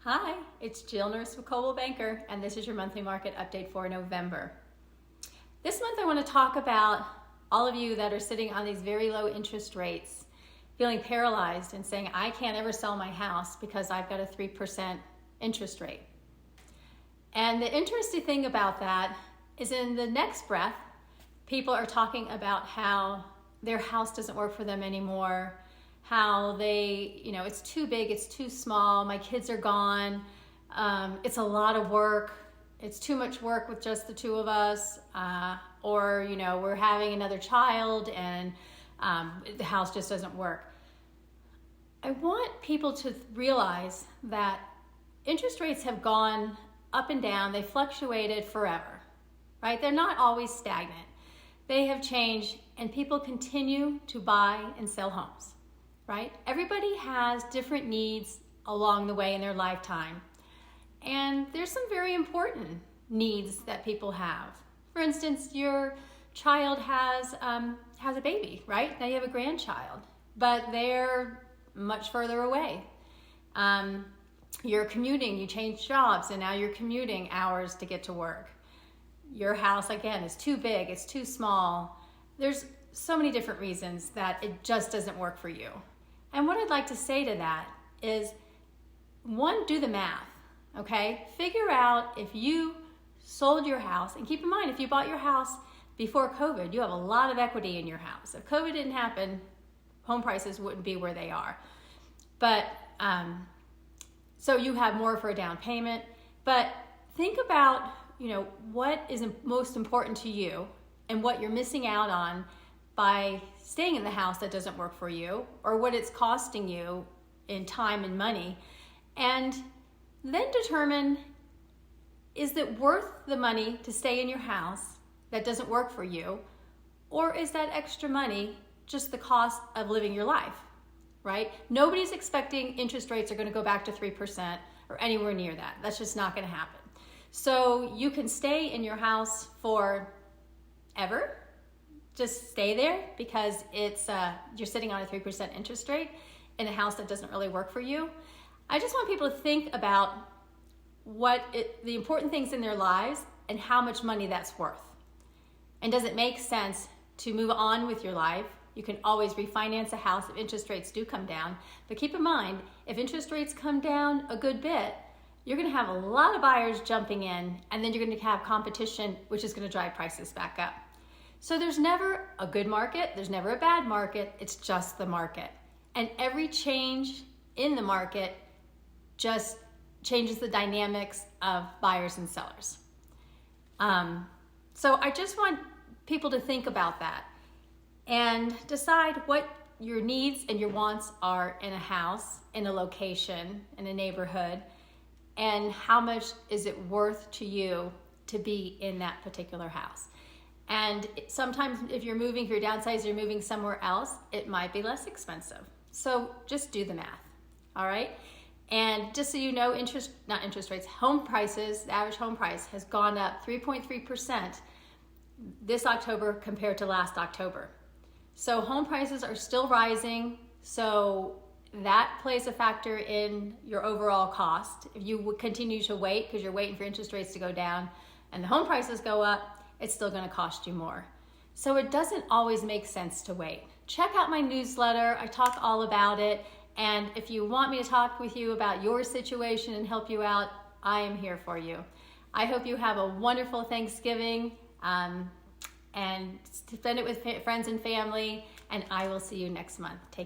Hi, it's Jill Nurse with Coldwell Banker, and this is your monthly market update for November. This month I want to talk about all of you that are sitting on these very low interest rates, feeling paralyzed and saying, I can't ever sell my house because I've got a 3% interest rate. And the interesting thing about that is in the next breath, people are talking about how their house doesn't work for them anymore, how they, it's too big, it's too small, my kids are gone, it's a lot of work, it's too much work with just the two of us, or we're having another child and the house just doesn't work. I want people to realize that interest rates have gone up and down, they fluctuated forever, right? They're not always stagnant. They have changed and people continue to buy and sell homes. Right? Everybody has different needs along the way in their lifetime. And there's some very important needs that people have. For instance, your child has a baby, right? Now you have a grandchild, but they're much further away. You're commuting, you change jobs, and now you're commuting hours to get to work. Your house, again, is too big, it's too small. There's so many different reasons that it just doesn't work for you. And what I'd like to say to that is, one, do the math, okay? Figure out if you sold your house, and keep in mind, if you bought your house before COVID, you have a lot of equity in your house. If COVID didn't happen, home prices wouldn't be where they are. But, so you have more for a down payment, but think about, what is most important to you and what you're missing out on by staying in the house that doesn't work for you, or what it's costing you in time and money, and then determine, is it worth the money to stay in your house that doesn't work for you, or is that extra money just the cost of living your life, right? Nobody's expecting interest rates are going to go back to 3% or anywhere near that. That's just not going to happen. So you can stay in your house forever. Just stay there because it's you're sitting on a 3% interest rate in a house that doesn't really work for you. I just want people to think about the important things in their lives and how much money that's worth. And does it make sense to move on with your life? You can always refinance a house if interest rates do come down. But keep in mind, if interest rates come down a good bit, you're going to have a lot of buyers jumping in, and then you're going to have competition, which is going to drive prices back up. So there's never a good market, there's never a bad market, it's just the market. And every change in the market just changes the dynamics of buyers and sellers. So I just want people to think about that and decide what your needs and your wants are in a house, in a location, in a neighborhood, and how much is it worth to you to be in that particular house. And sometimes if you're downsizing, you're moving somewhere else, it might be less expensive. So just do the math, all right? And just so you know, home prices, the average home price has gone up 3.3% this October compared to last October. So home prices are still rising, so that plays a factor in your overall cost. If you would continue to wait because you're waiting for interest rates to go down and the home prices go up, it's still going to cost you more. So it doesn't always make sense to wait. Check out my newsletter. I talk all about it. And if you want me to talk with you about your situation and help you out, I am here for you. I hope you have a wonderful Thanksgiving and spend it with friends and family. And I will see you next month. Take care.